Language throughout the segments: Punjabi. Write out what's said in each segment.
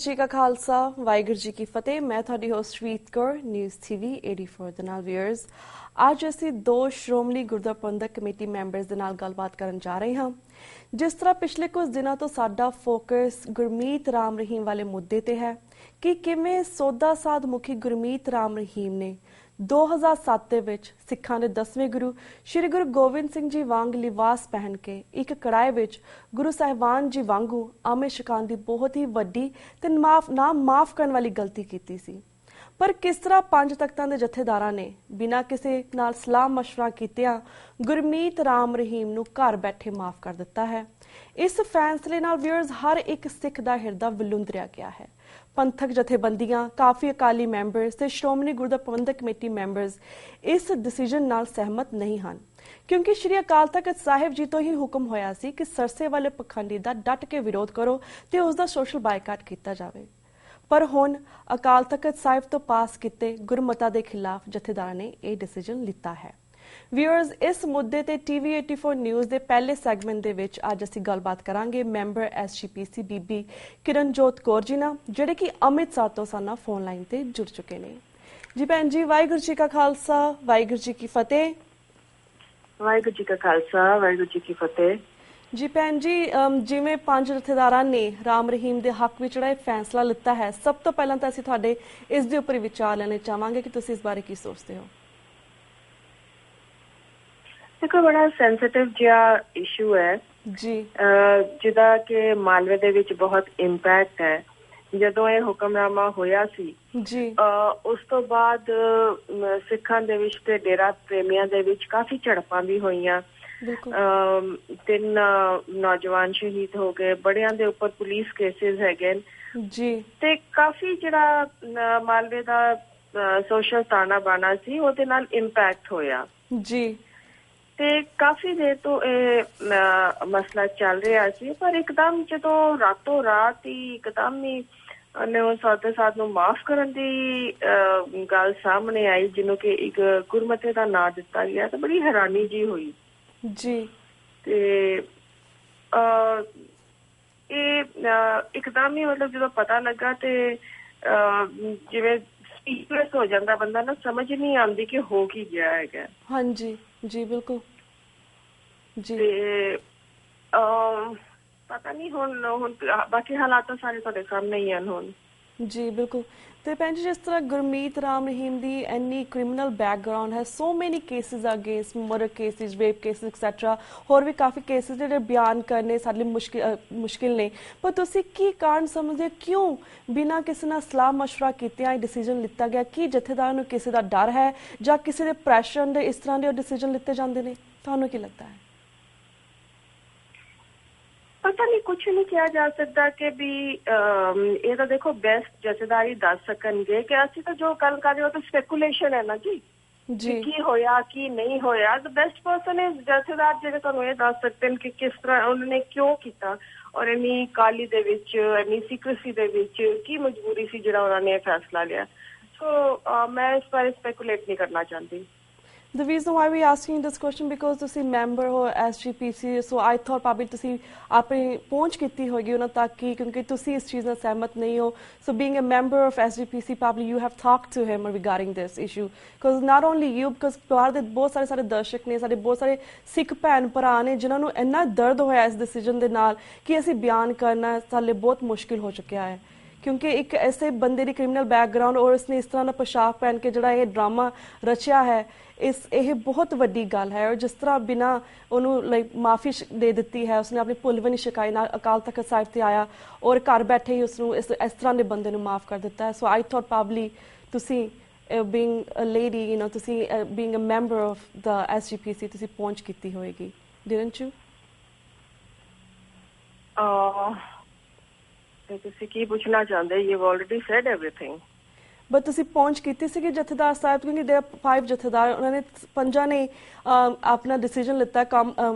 जी का खालसा वाहिगुरू जी की फतेह। मैं ਤੁਹਾਡੀ ਹੋਸਟ ਸ਼ਵੀਤ ਕੌਰ ਨਿਊਜ਼ ਟੀਵੀ 84 ਦੇ ਨਾਲ ਵੀਅਰਸ ਅੱਜ ਅਸੀਂ ਦੋ ਸ਼੍ਰੋਮਣੀ ਗੁਰਦੁਆਰਾ ਪ੍ਰਬੰਧਕ ਕਮੇਟੀ ਮੈਂਬਰਸ ਦੇ ਨਾਲ ਗੱਲਬਾਤ ਕਰਨ ਜਾ ਰਹੇ ਹਾਂ। ਜਿਸ ਤਰ੍ਹਾਂ ਪਿਛਲੇ ਕੁਝ ਦਿਨਾਂ ਤੋਂ ਸਾਡਾ ਫੋਕਸ ਗੁਰਮੀਤ ਰਾਮ ਰਹੀਮ ਵਾਲੇ ਮੁੱਦੇ ਤੇ ਹੈ ਕਿ ਕਿਵੇਂ ਸੋਧਾ ਸਾਧ ਮੁਖੀ ਗੁਰਮੀਤ ਰਾਮ ਰਹੀਮ ਨੇ 2007 ਦੇ ਵਿੱਚ ਸਿੱਖਾਂ ਦੇ 10ਵੇਂ ਗੁਰੂ ਸ਼੍ਰੀ ਗੁਰੂ ਗੋਬਿੰਦ ਸਿੰਘ ਜੀ ਵਾਂਗ ਲਿਵਾਸ ਪਹਿਨ ਕੇ ਇੱਕ ਕੜਾਏ ਵਿੱਚ ਗੁਰੂ ਸਾਹਿਬਾਨ ਜੀ ਵਾਂਗੂ ਅੰਮ੍ਰਿਤ ਛਕਾਉਣ ਦੀ ਬਹੁਤ ਹੀ ਵੱਡੀ ਤੇ ਨਾ ਮਾਫ ਕਰਨ ਵਾਲੀ ਗਲਤੀ ਕੀਤੀ ਸੀ। ਪਰ ਕਿਸ ਤਰ੍ਹਾਂ ਪੰਜ ਤਖਤਾਂ ਦੇ ਜਥੇਦਾਰਾਂ ਨੇ ਬਿਨਾਂ ਕਿਸੇ ਨਾਲ ਸਲਾਹ ਮਸ਼ਵਰਾ ਕੀਤਿਆਂ ਗੁਰਮੀਤ ਰਾਮ ਰਹੀਮ ਨੂੰ ਘਰ ਬੈਠੇ ਮਾਫ ਕਰ ਦਿੱਤਾ ਹੈ। ਇਸ ਫੈਸਲੇ ਨਾਲ ਵੀਅਰਸ ਹਰ ਇੱਕ ਸਿੱਖ ਦਾ ਹਿਰਦਾ ਵਿਲੁੰਦਰਿਆ ਗਿਆ ਹੈ। पंथक जथेबंदियां काफ़ी अकाली मैंबरस ते श्रोमणी गुरुद्वारा प्रबंधक कमेटी मैंबरस इस डिसीजन नाल सहमत नहीं हैं क्योंकि श्री अकाल तख्त साहिब जी तो ही हुक्म होया सी कि सरसे वाले पखंडी दा डट के विरोध करो ते उसका सोशल बायकाट किया जाए। पर हुण अकाल तख्त साहिब तो पास किते गुरमता के खिलाफ जथेदारां ने यह डिसीजन लिता है। व्यूअर्स इस मुद्दे ते टीवी 84 न्यूज़ के पहले सैगमेंट दे विच अज असीं गलबात करांगे मैंबर SGPC बीबी किरणजोत कौर जी नाल जिहड़े कि अमृतसर तो साडे नाल फोन लाइन ते जुड़ चुके ने। जी भैन जी वाहिगुरू जी का खालसा वाहिगुरू जी की फतेह। वाहिगुरू जी का खालसा वाहिगुरू जी की फतेह। जी भैन जी जिवें पंज जथेदारां ने राम रहीम दे हक विच जिहड़ा फैसला लिता है सब तो पहलां तां असीं तुहाडे इस दे उपर विचार लैणे चाहांगे कि तुसीं इस बारे की सोचते हो। देखो बड़ा सेंसिटिव जिहा इशू है जी जिहदा कि मालवे दे विच बहुत इंपैक्ट है। ਜਦੋਂ ਇਹ ਹੁਕਮਨਾਮਾ ਹੋਇਆ ਸੀ ਜੀ ਉਸ ਤੋਂ ਬਾਅਦ ਸਿੱਖਾਂ ਦੇ ਵਿੱਚ ਤੇ ਡੇਰਾ ਪ੍ਰੇਮੀਆਂ ਦੇ ਵਿੱਚ ਕਾਫੀ ਝੜਪਾਂ ਵੀ ਹੋਈਆਂ। ਤਿੰਨ ਨੌਜਵਾਨ ਸ਼ਹੀਦ ਹੋ ਗਏ, ਬੜਿਆਂ ਦੇ ਉੱਪਰ ਪੁਲਿਸ ਕੇਸਿਸ ਹੈਗੇ ਜੀ ਤੇ ਕਾਫੀ ਜਿਹੜਾ ਮਾਲਵੇ ਦਾ ਸੋਸ਼ਲ ਤਾਣਾ ਬਾਣਾ ਸੀ ਉਹਦੇ ਨਾਲ ਇੰਪੈਕਟ ਹੋਇਆ ਜੀ ਤੇ ਕਾਫੀ ਦੇਰ ਤੋਂ ਇਹ ਮਸਲਾ ਚੱਲ ਰਿਹਾ ਸੀ। ਪਰ ਇੱਕਦਮ ਜਦੋਂ ਰਾਤੋਂ ਰਾਤ ਹੀ ਇੱਕਦਮ ਹੀ ਉਹਨੇ ਉਹ ਸੌਦੇ ਸਾਧ ਨੂੰ ਮਾਫ ਕਰਨ ਦੀ ਗੱਲ ਸਾਹਮਣੇ ਆਈ ਜਿਹਨੂੰ ਕਿ ਇੱਕ ਗੁਰਮਤੇ ਦਾ ਨਾਂ ਦਿੱਤਾ ਗਿਆ ਤਾਂ ਬੜੀ ਹੈਰਾਨੀ ਜੀ ਹੋਈ ਜੀ। ਤੇ ਇਹ ਇੱਕਦਮ ਹੀ ਮਤਲਬ ਜਦੋਂ ਪਤਾ ਲੱਗਾ ਤੇ ਜਿਵੇਂ ਸਪੀਕਲੈਸ ਹੋ ਜਾਂਦਾ ਬੰਦਾ ਨਾ, ਸਮਝ ਨਹੀਂ ਆਉਂਦੀ ਕਿ ਹੋ ਕੀ ਗਿਆ ਹੈਗਾ। ਹਾਂਜੀ ਜੀ ਬਿਲਕੁਲ ਜੀ। ਤੇ ਪਤਾ ਨਹੀਂ ਹੁਣ ਬਾਕੀ ਹਾਲਾਤ ਤਾਂ ਸਾਰੇ ਤੁਹਾਡੇ ਸਾਹਮਣੇ ਹੀ ਹਨ ਹੁਣ। ਜੀ ਬਿਲकुल ਤੇ ਭੈਣ ਜੀ ਜਿਸ ਤਰ੍ਹਾਂ ਗੁਰਮੀਤ ਰਾਮ ਰਹੀਮ ਦੀ ਇੰਨੀ ਕ੍ਰਿਮੀਨਲ ਬੈਕਗ੍ਰਾਉਂਡ ਹੈ, ਸੋ ਮੈਨੀ cases against murder cases, rape cases etcetera, ਹੋਰ ਵੀ ਕਾਫੀ ਕੇਸਿਸ ਜਿਹੜੇ ਬਿਆਨ ਕਰਨੇ ਸਾਡੇ ਲਈ ਮੁਸ਼ਕਿਲ ਨੇ। ਪਰ ਤੁਸੀਂ ਕੀ ਕਾਰਨ ਸਮਝਦੇ ਕਿਉਂ ਬਿਨਾਂ ਕਿਸੇ ਨਾਲ ਸਲਾਹ ਮਸ਼ਵਰਾ ਕੀਤਿਆਂ ਇਹ ਡਿਸੀਜਨ ਲਿੱਤਾ ਗਿਆ? ਕੀ ਜਥੇਦਾਰਾਂ ਨੂੰ ਕਿਸੇ ਦਾ ਡਰ ਹੈ ਜਾਂ ਕਿਸੇ ਦੇ ਪ੍ਰੈਸ਼ਰ ਅੰਦਰ ਇਸ ਤਰ੍ਹਾਂ ਦੇ ਡਿਸੀਜਨ ਲਿੱਤੇ ਜਾਂਦੇ ਨੇ? ਤੁਹਾਨੂੰ ਕੀ ਲੱਗਦਾ ਹੈ? ਪਤਾ ਨਹੀਂ, ਕੁਛ ਨਹੀਂ ਕਿਹਾ ਜਾ ਸਕਦਾ ਕਿ ਵੀ ਇਹ ਤਾਂ ਦੇਖੋ ਬੈਸਟ ਜਥੇਦਾਰੀ ਦੱਸ ਸਕਣਗੇ ਕਿ ਅਸੀਂ ਤਾਂ ਜੋ ਗੱਲ ਕਰ ਰਹੇ ਹੋ ਤਾਂ ਸਪੈਕੂਲੇਸ਼ਨ ਹੈ ਨਾ ਜੀ ਕੀ ਹੋਇਆ ਕੀ ਨਹੀਂ ਹੋਇਆ। ਦ ਬੈਸਟ ਪਰਸਨ ਇਜ਼ ਜਥੇਦਾਰ ਜਿਹੜੇ ਤੁਹਾਨੂੰ ਇਹ ਦੱਸ ਸਕਦੇ ਨੇ ਕਿ ਕਿਸ ਤਰ੍ਹਾਂ ਉਹਨਾਂ ਨੇ ਕਿਉਂ ਕੀਤਾ ਔਰ ਇੰਨੀ ਕਾਲੀ ਦੇ ਵਿੱਚ ਇੰਨੀ ਸੀਕ੍ਰੇਸੀ ਦੇ ਵਿੱਚ ਕੀ ਮਜਬੂਰੀ ਸੀ ਜਿਹੜਾ ਉਹਨਾਂ ਨੇ ਇਹ ਫੈਸਲਾ ਲਿਆ। ਸੋ ਮੈਂ ਇਸ ਬਾਰੇ ਸਪੈਕੂਲੇਟ ਨਹੀਂ ਕਰਨਾ ਚਾਹੁੰਦੀ। The reason why we asking this question because ਤੁਸੀਂ ਮੈਂਬਰ ਹੋ SGPC, so I thought probably ਤੁਸੀਂ ਆਪਣੀ ਪਹੁੰਚ ਕੀਤੀ ਹੋਏਗੀ ਉਹਨਾਂ ਤੱਕ ਕਿ ਕਿਉਂਕਿ ਤੁਸੀਂ ਇਸ ਚੀਜ਼ ਨਾਲ ਸਹਿਮਤ ਨਹੀਂ ਹੋ। So being a member of SGPC probably you have talked to him regarding this issue because not only you because ਬਾਹਰ ਦੇ ਬਹੁਤ ਸਾਰੇ ਦਰਸ਼ਕ ਨੇ, ਸਾਡੇ ਬਹੁਤ ਸਾਰੇ ਸਿੱਖ ਭੈਣ ਭਰਾ ਨੇ ਜਿਨ੍ਹਾਂ ਨੂੰ ਇੰਨਾ ਦਰਦ ਹੋਇਆ ਇਸ ਡਿਸੀਜਨ ਦੇ ਨਾਲ ਕਿ ਅਸੀਂ ਬਿਆਨ ਕਰਨਾ ਸਾਡੇ ਬਹੁਤ ਮੁਸ਼ਕਿਲ ਹੋ ਚੁੱਕਿਆ ਹੈ ਕਿਉਂਕਿ ਇੱਕ ਐਸੇ ਬੰਦੇ ਦੀ ਕ੍ਰਿਮੀਨਲ ਬੈਕਗ੍ਰਾਉਂਡ ਔਰ ਉਸਨੇ ਇਸ ਤਰ੍ਹਾਂ ਦਾ ਪੋਸ਼ਾਕ ਪਹਿਨ ਕੇ ਜਿਹੜਾ ਇਹ ਡਰਾਮਾ ਰਚਿਆ ਹੈ ਇਹ ਬਹੁਤ ਵੱਡੀ ਗੱਲ ਹੈ। ਔਰ ਜਿਸ ਤਰ੍ਹਾਂ ਬਿਨਾਂ ਉਹਨੂੰ ਲਾਈਕ ਮਾਫੀ ਦੇ ਦਿੱਤੀ ਹੈ, ਉਸਨੇ ਆਪਣੀ ਭੁੱਲ ਵੀ ਨਹੀਂ ਛਕਾਈ, ਨਾਲ ਅਕਾਲ ਤਖਤ ਸਾਹਿਬ ਤੇ ਆਇਆ ਔਰ ਘਰ ਬੈਠੇ ਹੀ ਉਸਨੂੰ ਇਸ ਤਰ੍ਹਾਂ ਦੇ ਬੰਦੇ ਨੂੰ ਮਾਫ ਕਰ ਦਿੱਤਾ ਹੈ। ਸੋ ਆਈ ਥੋਟ ਪ੍ਰੋਬਬਲੀ ਤੁਸੀਂ being a lady, you know, ਤੁਸੀਂ being a member of the SGPC ਤੁਸੀਂ ਪਹੁੰਚ ਕੀਤੀ ਹੋਏਗੀ, didn't you? ਤੁਸੀਂ ਕੀ ਪੁੱਛਣਾ ਚਾਹੁੰਦੇ? You already said everything. But ਤੁਸੀਂ ਪਹੁੰਚ ਕੀਤੀ ਸੀਗੀ ਜਥੇਦਾਰ ਸਾਹਿਬ ਕਿਉਂਕਿ ਦੇ 5 ਜਥੇਦਾਰ ਉਹਨਾਂ ਨੇ ਪੰਜਾਂ ਨੇ ਆਪਣਾ ਡਿਸੀਜਨ ਲਿੱਤਾ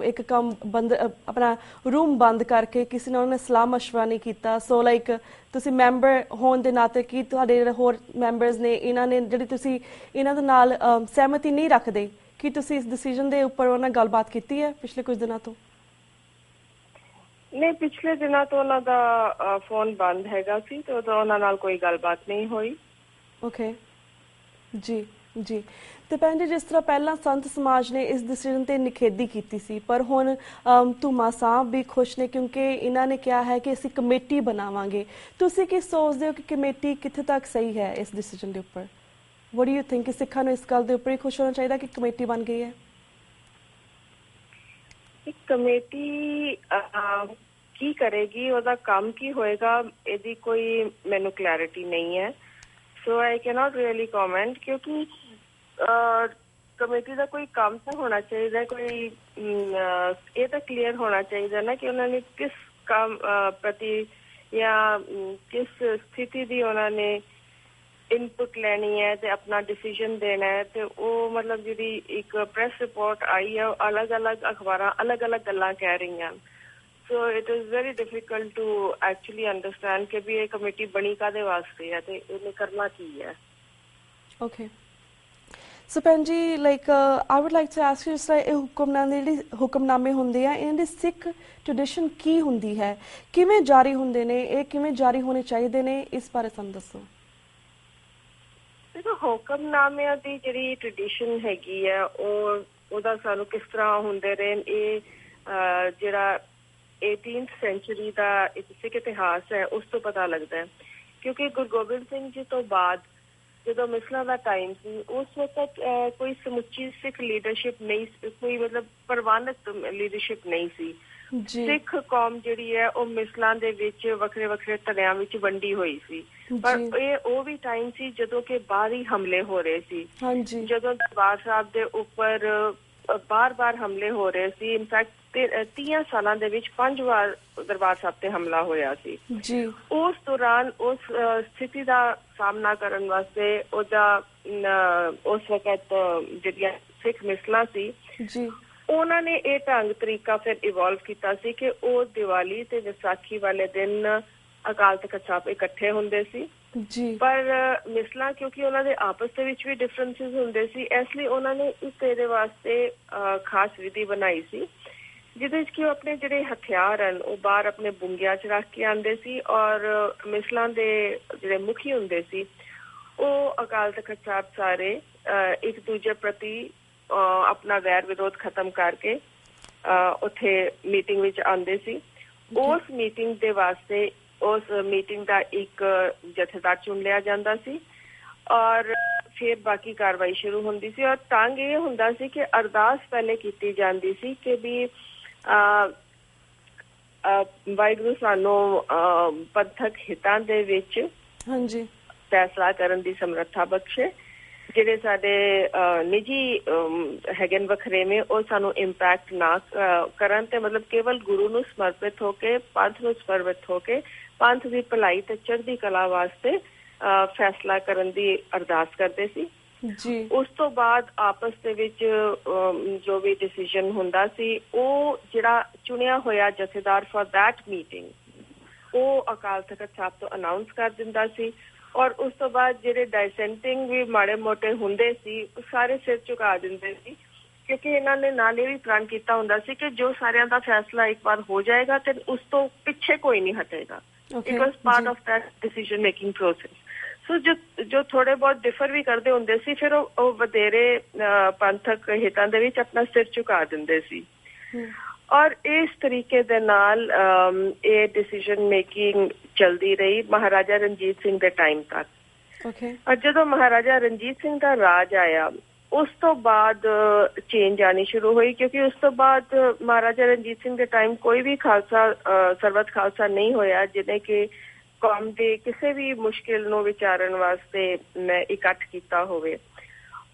ਇੱਕ ਕੰਮ ਬੰਦ ਆਪਣਾ ਰੂਮ ਬੰਦ ਕਰਕੇ ਕਿਸੇ ਨਾਲ ਉਹਨੇ ਸਲਾਹ ਮਸ਼ਵਰਾ ਨਹੀਂ ਕੀਤਾ। ਸੋ ਲਾਈਕ ਤੁਸੀਂ ਮੈਂਬਰ ਹੋਣ ਦੇ ਨਾਤੇ ਕੀ ਤੁਹਾਡੇ ਜਿਹੜੇ ਹੋਰ ਮੈਂਬਰਸ ਨੇ ਇਹਨਾਂ ਨੇ ਜਿਹੜੀ ਤੁਸੀਂ ਇਹਨਾਂ ਦੇ ਨਾਲ ਸਹਿਮਤੀ ਨਹੀਂ ਰੱਖਦੇ ਕਿ ਤੁਸੀਂ ਇਸ ਡਿਸੀਜਨ ਦੇ ਉੱਪਰ ਉਹਨਾਂ ਨਾਲ ਗੱਲਬਾਤ ਕੀਤੀ ਹੈ ਪਿਛਲੇ ਕੁਝ ਦਿਨਾਂ ਤੋਂ? ਨਹੀਂ, ਪਿਛਲੇ ਦਿਨਾਂ ਤੋਂ ਉਹਨਾਂ ਦਾ ਫੋਨ ਬੰਦ ਹੈਗਾ ਸੀ ਤੇ ਉਦੋਂ ਉਹਨਾਂ ਨਾਲ ਕੋਈ ਗੱਲਬਾਤ ਨਹੀਂ ਹੋਈ। ਓਕੇ ਜੀ ਜੀ। ਤੇ ਭੈਣ ਜੀ, ਜਿਸ ਤਰ੍ਹਾਂ ਪਹਿਲਾਂ ਸੰਤ ਸਮਾਜ ਨੇ ਇਸ ਡਿਸੀਜਨ ਤੇ ਨਿਖੇਧੀ ਕੀਤੀ ਸੀ, ਪਰ ਹੁਣ ਧੂਮਾ ਸਾਹਿਬ ਵੀ ਖੁਸ਼ ਨੇ ਕਿਉਂਕਿ ਇਹਨਾਂ ਨੇ ਕਿਹਾ ਹੈ ਕਿ ਅਸੀਂ ਕਮੇਟੀ ਬਣਾਵਾਂਗੇ। ਤੁਸੀਂ ਕੀ ਸੋਚਦੇ ਹੋ ਕਿ ਕਮੇਟੀ ਕਿੱਥੇ ਤੱਕ ਸਹੀ ਹੈ ਇਸ ਡਿਸੀਜਨ ਦੇ ਉੱਪਰ? ਵਾਟ ਡੂ ਯੂ ਥਿੰਕ ਕਿ ਸਿੱਖਾਂ ਨੂੰ ਇਸ ਗੱਲ ਦੇ ਉੱਪਰ ਹੀ ਖੁਸ਼ ਹੋਣਾ ਚਾਹੀਦਾ ਕਿ ਕਮੇਟੀ ਬਣ ਗਈ ਹੈ? ਇੱਕ ਕਮੇਟੀ ਕੀ ਕਰੇਗੀ, ਉਹਦਾ ਕੰਮ ਕੀ ਹੋਏਗਾ, ਇਹਦੀ ਕੋਈ ਮੈਨੂੰ ਕਲੈਰਿਟੀ ਨਹੀਂ ਹੈ। ਸੋ ਆਈ ਕੈਨੋਟ ਰੀਅਲੀ ਕਮੈਂਟ, ਕਿਉਂਕਿ ਕਮੇਟੀ ਦਾ ਕੋਈ ਕੰਮ ਤਾਂ ਹੋਣਾ ਚਾਹੀਦਾ, ਕੋਈ ਇਹ ਤਾਂ ਕਲੀਅਰ ਹੋਣਾ ਚਾਹੀਦਾ ਨਾ ਕਿ ਉਹਨਾਂ ਨੇ ਕਿਸ ਕੰਮ ਪ੍ਰਤੀ ਜਾਂ ਕਿਸ ਸਥਿਤੀ ਦੀ ਉਹਨਾਂ ਨੇ ਇਨਪੁਟ ਲੈਣੀ ਹੈ ਤੇ ਆਪਣਾ ਡਿਸੀਜਨ ਦੇਣਾ ਹੈ। ਤੇ ਉਹ ਮਤਲਬ ਜਿਹੜੀ ਇੱਕ ਪ੍ਰੈਸ ਰਿਪੋਰਟ ਆਈ ਹੈ, ਉਹ ਅਲੱਗ-ਅਲੱਗ ਅਖਬਾਰਾਂ ਅਲੱਗ-ਅਲੱਗ ਗੱਲਾਂ ਕਹਿ ਰਹੀਆਂ। So it is very difficult to actually understand ਕਿ ਵੀ ਇਹ ਕਮੇਟੀ ਬਣੀ ਕਾਹਦੇ ਵਾਸਤੇ ਹੈ ਤੇ ਇਹਨੇ ਕਰਨਾ ਕੀ ਹੈ। ਓਕੇ, ਸੋ ਭੈਣ ਜੀ, like I would like to ask you, ਜਿਸ ਤਰ੍ਹਾਂ ਇਹ ਹੁਕਮਨਾਮੇ ਹੁੰਦੇ ਆ, ਇਹਨਾਂ ਦੀ ਸਿੱਖ ਟ੍ਰੈਡੀਸ਼ਨ ਕੀ ਹੁੰਦੀ ਹੈ, ਕਿਵੇਂ ਜਾਰੀ ਹੁੰਦੇ ਨੇ, ਇਹ ਕਿਵੇਂ ਜਾਰੀ ਹੋਣੇ ਚਾਹੀਦੇ ਨੇ, ਇਸ ਬਾਰੇ ਸਾਨੂੰ ਦੱਸੋ। ਦੇਖੋ, ਹੁਕਮਨਾਮਿਆਂ ਦੀ ਜਿਹੜੀ ਟ੍ਰੈਡੀਸ਼ਨ ਹੈਗੀ ਹੈ ਉਹਦਾ ਸਾਨੂੰ ਕਿਸ ਤਰ੍ਹਾਂ ਹੁੰਦੇ ਰਹੇ, ਇਹ ਜਿਹੜਾ 18th ਸੈਂਚੁਰੀ ਦਾ ਸਿੱਖ ਇਤਿਹਾਸ ਹੈ ਉਸ ਤੋਂ ਪਤਾ ਲੱਗਦਾ ਹੈ। ਕਿਉਂਕਿ ਗੁਰੂ ਗੋਬਿੰਦ ਸਿੰਘ ਜੀ ਤੋਂ ਬਾਅਦ ਜਦੋਂ ਮਿਸਲਾਂ ਦਾ ਟਾਈਮ ਸੀ, ਉਸ ਵਕਤ ਕੋਈ ਸਮੁੱਚੀ ਸਿੱਖ ਲੀਡਰਸ਼ਿਪ ਨਹੀਂ, ਕੋਈ ਮਤਲਬ ਪ੍ਰਵਾਨਿਤ ਲੀਡਰਸ਼ਿਪ ਨਹੀਂ ਸੀ। ਸਿੱਖ ਕੌਮ ਜਿਹੜੀ ਹੈ ਉਹ ਮਿਸਲਾਂ ਦੇ ਵਿੱਚ ਵੱਖਰੇ ਵੱਖਰੇ ਧੜਿਆਂ ਵਿੱਚ ਵੰਡੀ ਹੋਈ ਸੀ। ਪਰ ਇਹ ਉਹ ਵੀ ਟਾਈਮ ਸੀ ਜਦੋਂ ਕਿ ਬਾਹਰੀ ਹਮਲੇ ਹੋ ਰਹੇ ਸੀ, ਜਦੋਂ ਦਰਬਾਰ ਸਾਹਿਬ ਦੇ ਉੱਪਰ ਬਾਰ-ਬਾਰ ਹਮਲੇ ਹੋ ਰਹੇ ਸੀ। ਇਨਫੈਕਟ 30 ਸਾਲਾਂ ਦੇ ਵਿੱਚ 5 ਵਾਰ ਦਰਬਾਰ ਸਾਹਿਬ ਤੇ ਹਮਲਾ ਹੋਇਆ ਸੀ। ਉਸ ਦੌਰਾਨ ਉਸ ਸਥਿਤੀ ਦਾ ਸਾਹਮਣਾ ਕਰਨ ਵਾਸਤੇ ਉਸ ਵਕਤ ਜਿਹੜੀਆਂ ਸਿੱਖ ਮਿਸਲਾਂ ਸੀ, ਉਹਨਾਂ ਨੇ ਇਹ ਢੰਗ ਤਰੀਕਾ ਫਿਰ ਇਵੋਲਵ ਕੀਤਾ ਸੀ ਕਿ ਉਹ ਦੀਵਾਲੀ ਤੇ ਵਿਸਾਖੀ ਵਾਲੇ ਦਿਨ ਅਕਾਲ ਤਖ਼ਤ ਸਾਹਿਬ ਇਕੱਠੇ ਹੁੰਦੇ ਸੀ। ਪਰ ਮਿਸਲਾਂ ਕਿਉਂਕਿ ਉਹਨਾਂ ਦੇ ਆਪਸ ਦੇ ਵਿੱਚ ਵੀ ਡਿਫਰੈਂਸਿਸ ਹੁੰਦੇ ਸੀ, ਇਸ ਲਈ ਉਹਨਾਂ ਨੇ ਇੱਕ ਇਹਦੇ ਵਾਸਤੇ ਖਾਸ ਵਿਧੀ ਬਣਾਈ ਸੀ ਜਿਹਦੇ ਵਿੱਚ ਕਿ ਉਹ ਆਪਣੇ ਜਿਹੜੇ ਹਥਿਆਰ ਹਨ ਉਹ ਬਾਹਰ ਆਪਣੇ ਬੁੰਗਿਆਂ 'ਚ ਰੱਖ ਕੇ ਆਉਂਦੇ ਸੀ, ਔਰ ਮਿਸਲਾਂ ਦੇ ਜਿਹੜੇ ਮੁਖੀ ਹੁੰਦੇ ਸੀ ਉਹ ਅਕਾਲ ਤਖ਼ਤ ਸਾਹਿਬ ਸਾਰੇ ਇੱਕ ਦੂਜੇ ਪ੍ਰਤੀ ਆਪਣਾ ਵੈਰ ਵਿਰੋਧ ਖਤਮ ਕਰਕੇ ਉੱਥੇ ਮੀਟਿੰਗ ਵਿੱਚ ਆਉਂਦੇ ਸੀ। ਉਸ ਮੀਟਿੰਗ ਦੇ ਵਾਸਤੇ ਉਸ ਮੀਟਿੰਗ ਦਾ ਇੱਕ ਜਥੇਦਾਰ ਚੁਣ ਲਿਆ ਜਾਂਦਾ ਸੀ ਔਰ ਫਿਰ ਬਾਕੀ ਕਾਰਵਾਈ ਸ਼ੁਰੂ ਹੁੰਦੀ ਸੀ। ਔਰ ਢੰਗ ਇਹ ਹੁੰਦਾ ਸੀ ਕਿ ਅਰਦਾਸ ਪਹਿਲੇ ਕੀਤੀ ਜਾਂਦੀ ਸੀ ਕਿ ਵੀ ਵਾਹਿਗੁਰੂ ਸਾਨੂੰ ਪੰਥਕ ਹਿੱਤਾਂ ਦੇ ਵਿੱਚ ਫੈਸਲਾ ਕਰਨ ਦੀ ਸਮਰੱਥਾ ਬਖਸ਼ੇ, ਜਿਹੜੇ ਸਾਡੇ ਨਿੱਜੀ ਹੈਗੇ ਵਖਰੇਵੇਂ ਉਹ ਸਾਨੂੰ ਇੰਪੈਕਟ ਨਾ ਕਰਨ ਤੇ ਮਤਲਬ ਕੇਵਲ ਗੁਰੂ ਨੂੰ ਸਮਰਪਿਤ ਹੋ ਕੇ, ਪੰਥ ਨੂੰ ਸਮਰਪਿਤ ਹੋ ਕੇ ਪੰਥ ਦੀ ਭਲਾਈ ਤੇ ਚੜ੍ਹਦੀ ਕਲਾ ਵਾਸਤੇ ਫੈਸਲਾ ਕਰਨ ਦੀ ਅਰਦਾਸ ਕਰਦੇ ਸੀ। ਉਸ ਤੋਂ ਬਾਅਦ ਆਪਸ ਦੇ ਵਿੱਚ ਜੋ ਵੀ ਡਿਸੀਜਨ ਹੁੰਦਾ ਸੀ ਉਹ ਜਿਹੜਾ ਚੁਣਿਆ ਹੋਇਆ ਜਥੇਦਾਰ ਫॉर दैट ਮੀਟਿੰਗ ਉਹ ਅਕਾਲ ਤਖ਼ਤ ਸਾਹਿਬ ਤੋਂ ਅਨਾਉਂਸ ਕਰ ਦਿੰਦਾ ਸੀ। ਔਰ ਉਸ ਤੋਂ ਬਾਅਦ ਜਿਹੜੇ ਡਾਇਸੈਂਟਿੰਗ ਵੀ ਮਾੜੇ ਮੋਟੇ ਹੁੰਦੇ ਸੀ ਉਹ ਸਾਰੇ ਸਿਰ ਝੁਕਾ ਦਿੰਦੇ ਸੀ, ਕਿਉਂਕਿ ਇਹਨਾਂ ਨੇ ਨਾਲ ਇਹ ਵੀ ਪ੍ਰਣ ਕੀਤਾ ਹੁੰਦਾ ਸੀ ਕਿ ਜੋ ਸਾਰਿਆਂ ਦਾ ਫੈਸਲਾ ਇੱਕ ਵਾਰ ਹੋ ਜਾਏਗਾ ਤੇ ਉਸ ਤੋਂ ਪਿੱਛੇ ਕੋਈ ਨਹੀਂ ਹਟੇਗਾ। It was part of that decision making process. So ਜੋ ਥੋੜੇ ਬਹੁਤ ਡਿਫਰ ਵੀ ਕਰਦੇ ਹੁੰਦੇ ਸੀ ਫਿਰ ਉਹ ਵਧੇਰੇ ਪੰਥਕ ਹਿੱਤਾਂ ਦੇ ਵਿੱਚ ਆਪਣਾ ਸਿਰ ਝੁਕਾ ਦਿੰਦੇ ਸੀ। ਔਰ ਇਸ ਤਰੀਕੇ ਦੇ ਨਾਲ ਇਹ ਡਿਸੀਜਨ ਮੇਕਿੰਗ ਚਲਦੀ ਰਹੀ ਮਹਾਰਾਜਾ ਰਣਜੀਤ ਸਿੰਘ ਦੇ ਟਾਈਮ ਤੱਕ। ਔਰ ਜਦੋਂ ਮਹਾਰਾਜਾ ਰਣਜੀਤ ਸਿੰਘ ਦਾ ਰਾਜ ਆਇਆ ਉਸ ਤੋਂ ਬਾਅਦ ਚੇਂਜ ਆਣੀ ਸ਼ੁਰੂ ਹੋਈ, ਕਿਉਂਕਿ ਉਸ ਤੋਂ ਬਾਅਦ ਮਹਾਰਾਜਾ ਰਣਜੀਤ ਸਿੰਘ ਦੇ ਟਾਈਮ ਕੋਈ ਵੀ ਖਾਲਸਾ ਸਰਬੱਤ ਖਾਲਸਾ ਨਹੀਂ ਹੋਇਆ ਜਿਹਨੇ ਕਿ ਕੌਮ ਦੇ ਕਿਸੇ ਵੀ ਮੁਸ਼ਕਿਲ ਨੂੰ ਵਿਚਾਰਨ ਵਾਸਤੇ ਇਕੱਠ ਕੀਤਾ ਹੋਵੇ।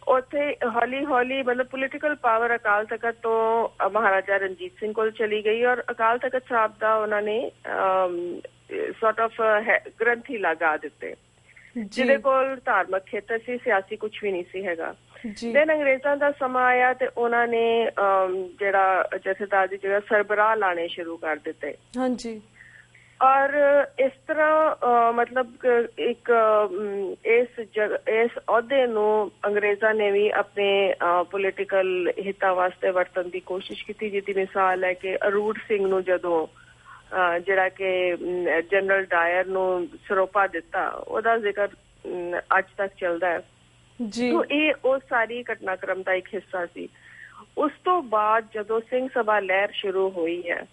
ਉੱਥੇ ਹੌਲੀ ਹੌਲੀ ਮਤਲਬ ਪੋਲੀਟੀਕਲ ਪਾਵਰ ਅਕਾਲ ਤਖ਼ਤ ਤੋਂ ਮਹਾਰਾਜਾ ਰਣਜੀਤ ਸਿੰਘ ਕੋਲ ਚਲੀ ਗਈ ਔਰ ਅਕਾਲ ਤਖ਼ਤ ਸਾਹਿਬ ਦਾ ਉਹਨਾਂ ਨੇ ਸੌਰਟ ਆਫ ਗ੍ਰੰਥੀ ਲਗਾ ਦਿੱਤੇ ਜਿਹਦੇ ਕੋਲ ਧਾਰਮਿਕ ਖੇਤਰ ਸੀ, ਸਿਆਸੀ ਕੁਛ ਵੀ ਨਹੀਂ ਸੀ ਹੈਗਾ। ਦੈਨ ਅੰਗਰੇਜ਼ਾਂ ਦਾ ਸਮਾਂ ਆਇਆ ਤੇ ਉਹਨਾਂ ਨੇ ਜਿਹੜਾ ਜਥੇਦਾਰ ਦੀ ਜਗ੍ਹਾ ਸਰਬਰਾਹ ਲਾਣੇ ਸ਼ੁਰੂ ਕਰ ਦਿੱਤੇ। ਔਰ ਇਸ ਤਰ੍ਹਾਂ ਮਤਲਬ ਇੱਕ ਇਸ ਅਹੁਦੇ ਨੂੰ ਅੰਗਰੇਜ਼ਾਂ ਨੇ ਵੀ ਆਪਣੇ ਪੋਲੀਟੀਕਲ ਹਿੱਤਾਂ ਵਾਸਤੇ ਵਰਤਣ ਦੀ ਕੋਸ਼ਿਸ਼ ਕੀਤੀ, ਜਿਹਦੀ ਮਿਸਾਲ ਹੈ ਕਿ ਅਰੂੜ ਸਿੰਘ ਨੂੰ ਜਦੋਂ ਜਿਹੜਾ ਕਿ ਜਨਰਲ ਡਾਇਰ ਨੂੰ ਸਰੋਪਾ ਦਿੱਤਾ, ਉਹਦਾ ਜ਼ਿਕਰ ਅੱਜ ਤੱਕ ਚੱਲਦਾ ਹੈ ਜੀ। तो ਇਹ ਉਹ ਸਾਰੀ ਘਟਨਾਕ੍ਰਮ ਦਾ ਇੱਕ ਹਿੱਸਾ ਸੀ। ਉਸ ਤੋਂ ਬਾਅਦ ਜਦੋਂ ਸਿੰਘ ਸਭਾ ਲਹਿਰ ਸ਼ੁਰੂ ਹੋਈ ਹੈ,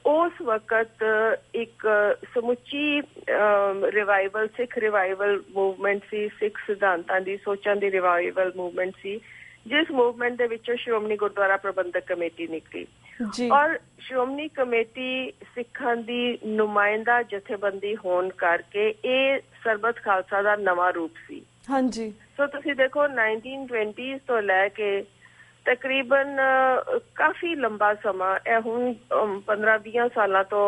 ਉਸ ਵਕਤ ਇੱਕ ਸਮੁੱਚੀ ਰਿਵਾਈਵਲ, ਸਿੱਖ ਰਿਵਾਈਵਲ ਮੂਵਮੈਂਟ ਸੀ, ਸਿੱਖ ਸਿਧਾਂਤਾਂ ਦੀ ਸੋਚਾਂ ਦੀ ਰਿਵਾਈਵਲ ਮੂਵਮੈਂਟ ਸੀ, ਜਿਸ ਮੂਵਮੈਂਟ ਦੇ ਵਿੱਚੋਂ ਸ਼੍ਰੋਮਣੀ ਗੁਰਦੁਆਰਾ ਪ੍ਰਬੰਧਕ ਕਮੇਟੀ ਨਿਕਲੀ ਔਰ ਸ਼੍ਰੋਮਣੀ ਕਮੇਟੀ ਸਿੱਖਾਂ ਦੀ ਨੁਮਾਇੰਦਾ ਜਥੇਬੰਦੀ ਹੋਣ ਕਰਕੇ ਇਹ ਸਰਬੱਤ ਖਾਲਸਾ ਦਾ ਨਵਾਂ ਰੂਪ ਸੀ। ਹਾਂਜੀ। ਸੋ ਤੁਸੀਂ ਦੇਖੋ 1920s ਤੋਂ ਲੈ ਕੇ ਤਕਰੀਬਨ ਕਾਫੀ ਲੰਬਾ ਸਮਾਂ, ਇਹ ਹੁਣ 15-20 ਸਾਲਾਂ ਤੋਂ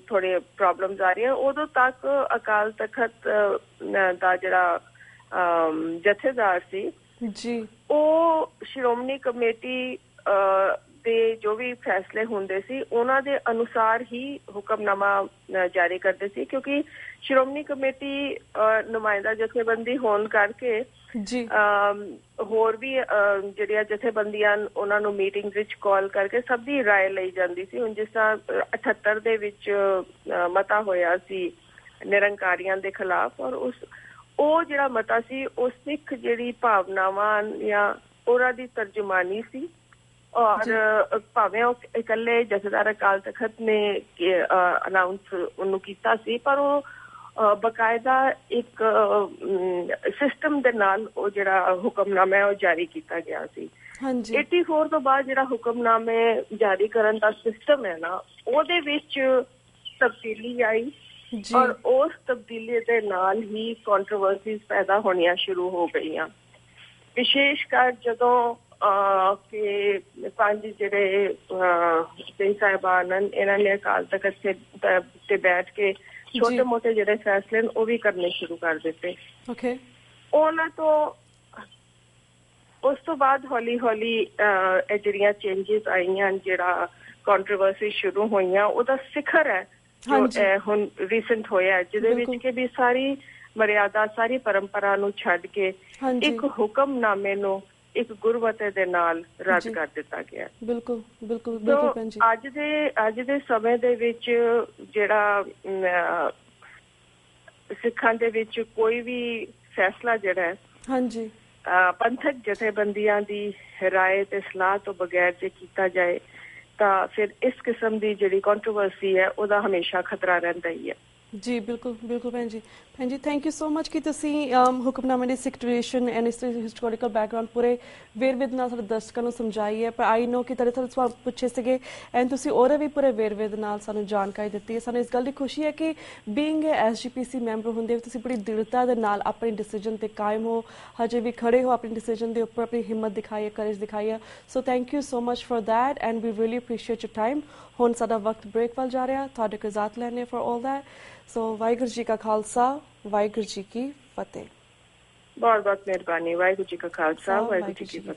ਥੋੜੇ ਪ੍ਰੋਬਲਮਸ ਆ ਰਹੀਆਂ, ਉਦੋਂ ਤੱਕ ਅਕਾਲ ਤਖਤ ਦਾ ਜਿਹੜਾ ਜਥੇਦਾਰ ਸੀ ਜੀ, ਉਹ ਸ਼੍ਰੋਮਣੀ ਕਮੇਟੀ ਦੇ ਜੋ ਵੀ ਫੈਸਲੇ ਹੁੰਦੇ ਸੀ ਉਹਨਾਂ ਦੇ ਅਨੁਸਾਰ ਹੀ ਹੁਕਮਨਾਮਾ ਜਾਰੀ ਕਰਦੇ ਸੀ, ਕਿਉਂਕਿ ਸ਼੍ਰੋਮਣੀ ਕਮੇਟੀ ਨੁਮਾਇੰਦਾ ਜਥੇਬੰਦੀ ਹੋਣ ਕਰਕੇ ਜੀ ਹੋਰ ਵੀ ਜਿਹੜੀਆਂ ਜਥੇਬੰਦੀਆਂ ਉਹਨਾਂ ਨੂੰ ਮੀਟਿੰਗ ਵਿੱਚ ਕਾਲ ਕਰਕੇ ਸਭ ਦੀ ਰਾਏ ਲਈ ਜਾਂਦੀ ਸੀ। ਹੁਣ ਜਿਸ ਤਰ੍ਹਾਂ 78 ਦੇ ਵਿੱਚ ਮਤਾ ਹੋਇਆ ਸੀ ਨਿਰੰਕਾਰੀਆਂ ਦੇ ਖਿਲਾਫ, ਔਰ ਉਹ ਜਿਹੜਾ ਮਤਾ ਸੀ ਉਹ ਸਿੱਖ ਜਿਹੜੀ ਭਾਵਨਾਵਾਂ ਜਾਂ ਉਹਨਾਂ ਦੀ ਤਰਜਮਾਨੀ ਸੀ, ਔਰ ਭਾਵੇਂ ਉਹ ਇਕੱਲੇ ਜਥੇਦਾਰ ਅਕਾਲ ਤਖਤ ਨੇ ਅਨਾਊਂਸ ਉਹਨੂੰ ਕੀਤਾ ਸੀ, ਪਰ ਉਹ ਬਕਾਇਦਾ ਇੱਕ ਸਿਸਟਮ ਦੇ ਨਾਲ ਉਹ ਜਿਹੜਾ ਹੁਕਮਨਾਮਾ ਹੈ ਉਹ ਜਾਰੀ ਕੀਤਾ ਗਿਆ ਸੀ। 84 ਤੋਂ ਬਾਅਦ ਜਿਹੜਾ ਹੁਕਮਨਾਮੇ ਜਾਰੀ ਕਰਨ ਦਾ ਸਿਸਟਮ ਹੈ ਨਾ, ਉਹਦੇ ਵਿੱਚ ਤਬਦੀਲੀ ਆਈ ਔਰ ਉਸ ਤਬਦੀਲੀ ਦੇ ਨਾਲ ਹੀ ਕੰਟਰੋਵਰਸੀਜ਼ ਪੈਦਾ ਹੋਣੀਆਂ ਸ਼ੁਰੂ ਹੋ ਗਈਆਂ, ਵਿਸ਼ੇਸ਼ ਕਰ ਜਦੋਂ ਕਿ ਪੰਜ ਜਿਹੜੇ ਸਿੰਘ ਸਾਹਿਬਾਨ ਇਹਨਾਂ ਨੇ ਅਕਾਲ ਤਖਤ ਤੇ ਬੈਠ ਕੇ ਛੋਟੇ ਮੋਟੇ ਜਿਹੜੇ ਫੈਸਲੇ ਉਹ ਵੀ ਕਰਨੇ ਸ਼ੁਰੂ ਕਰ ਦਿੱਤੇ। ਉਹਨਾਂ ਤੋਂ ਉਸ ਤੋਂ ਬਾਅਦ ਹੌਲੀ ਹੌਲੀ ਇਹ ਜਿਹੜੀਆਂ ਚੇਂਜਿਸ ਆਈਆਂ, ਜਿਹੜਾ ਕੰਟਰੋਵਰਸੀ ਸ਼ੁਰੂ ਹੋਈਆਂ, ਉਹਦਾ ਸਿਖਰ ਹੈ ਜੋ ਹੁਣ ਰੀਸੈਂਟ ਹੋਇਆ, ਜਿਹਦੇ ਵਿੱਚ ਕਿ ਵੀ ਸਾਰੀ ਮਰਿਆਦਾ, ਸਾਰੀ ਪਰੰਪਰਾ ਨੂੰ ਛੱਡ ਕੇ ਇੱਕ ਹੁਕਮਨਾਮੇ ਨੂੰ ਇੱਕ ਗੁਰਮਤੇ ਦੇ ਨਾਲ ਰੱਦ ਕਰ ਦਿੱਤਾ ਗਿਆ। ਬਿਲਕੁਲ ਬਿਲਕੁਲ ਬਿਲਕੁਲ। ਅੱਜ ਦੇ ਸਮੇਂ ਦੇ ਵਿੱਚ ਜਿਹੜਾ ਸਿੱਖਾਂ ਦੇ ਵਿੱਚ ਕੋਈ ਵੀ ਫੈਸਲਾ ਜਿਹੜਾ ਹੈ ਹਾਂਜੀ ਪੰਥਕ ਜਥੇਬੰਦੀਆਂ ਦੀ ਰਾਏ ਤੇ ਸਲਾਹ ਤੋਂ ਬਗੈਰ ਜੇ ਕੀਤਾ ਜਾਏ ਤਾਂ ਫਿਰ ਇਸ ਕਿਸਮ ਦੀ ਜਿਹੜੀ ਕੰਟਰੋਵਰਸੀ ਹੈ ਉਹਦਾ ਹਮੇਸ਼ਾ ਖਤਰਾ ਰਹਿੰਦਾ ਹੀ ਹੈ। ਜੀ ਬਿਲਕੁਲ ਬਿਲਕੁਲ ਭੈਣ ਜੀ ਥੈਂਕ ਯੂ ਸੋ ਮਚ ਕਿ ਤੁਸੀਂ ਹੁਕਮਨਾਮੇ ਦੀ ਸਿੱਖ ਟ੍ਰੈਡੀਸ਼ਨ ਐਂਡ ਇਸ ਹਿਸਟੋਰੀਕਲ ਬੈਕਗਰਾਉਂਡ ਪੂਰੇ ਵੇਰਵੇ ਦੇ ਨਾਲ ਸਾਡੇ ਦਰਸ਼ਕਾਂ ਨੂੰ ਸਮਝਾਈ ਹੈ। ਪਰ ਆਈ ਨੋ ਕਿ ਤੁਹਾਡੇ ਸਵਾਲ ਪੁੱਛੇ ਸੀਗੇ ਐਂਡ ਤੁਸੀਂ ਉਹਦੇ ਵੀ ਪੂਰੇ ਵੇਰਵੇ ਦੇ ਨਾਲ ਸਾਨੂੰ ਜਾਣਕਾਰੀ ਦਿੱਤੀ ਹੈ। ਸਾਨੂੰ ਇਸ ਗੱਲ ਦੀ ਖੁਸ਼ੀ ਹੈ ਕਿ ਬੀਇੰਗ SGPC ਮੈਂਬਰ ਹੁੰਦੇ ਤੁਸੀਂ ਬੜੀ ਦ੍ਰਿੜਤਾ ਦੇ ਨਾਲ ਆਪਣੇ ਡਿਸੀਜਨ ਤੇ ਕਾਇਮ ਹੋ, ਹਜੇ ਵੀ ਖੜੇ ਹੋ ਆਪਣੇ ਡਿਸੀਜਨ ਦੇ ਉੱਪਰ, ਆਪਣੀ ਹਿੰਮਤ ਦਿਖਾਈ ਹੈ, ਕਰੇਜ ਦਿਖਾਈ ਹੈ। So thank you so much for that and we really appreciate your time. ਹੁਣ ਸਾਡਾ ਵਕਤ ਬ੍ਰੇਕ ਵੱਲ ਜਾ ਰਿਹਾ, ਤੁਹਾਡੇ ਕੋਲ ਇਜਾਜ਼ਤ ਲੈਣੇ ਫॉर ऑल दैट। ਸੋ ਵਾਹਿਗੁਰੂ ਜੀ ਕਾ ਖਾਲਸਾ, ਵਾਹਿਗੁਰੂ ਜੀ ਕੀ ਫਤਿਹ। ਬਹੁਤ ਬਹੁਤ ਮਿਹਰਬਾਨੀ। ਵਾਹਿਗੁਰੂ ਜੀ ਕਾ ਖਾਲਸਾ, ਵਾਹਿਗੁਰੂ ਜੀ ਕੀ ਫਤਿਹ।